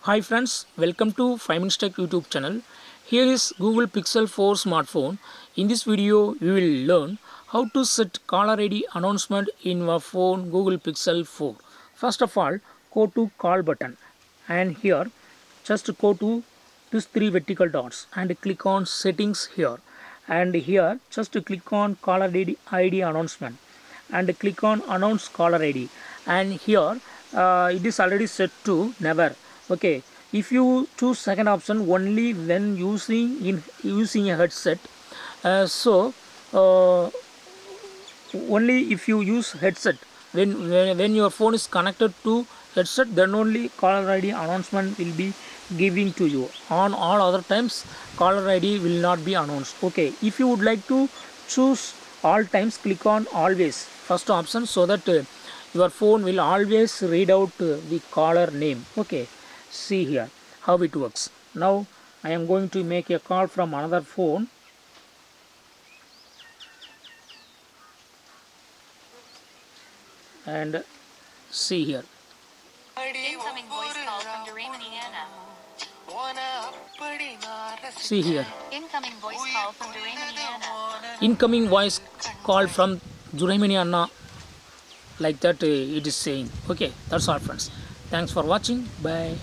Hi friends, welcome to 5 Minutes Tech YouTube channel. Here is Google Pixel 4 smartphone. In this video, you will learn how to set caller ID announcement in your phone Google Pixel 4. First of all, go to call button and here just go to these three vertical dots and click on settings here. And here just click on caller ID announcement and click on announce caller ID, and here it is already set to never. Okay, if you choose second option only when using a headset, so uh, only if you use headset, when your phone is connected to headset, then only caller ID announcement will be giving to you. On all other times caller ID will not be announced. Okay, if you would like to choose all times, click on always first option, so that your phone will always read out the caller name. Okay, see here how it works. Now I am going to make a call from another phone, and see here. Incoming voice call from Doraemon. See here. Incoming voice call from Doraemon. Incoming voice call from Juraimani Anna, like that it is saying. Okay, that's all friends. Thanks for watching. Bye.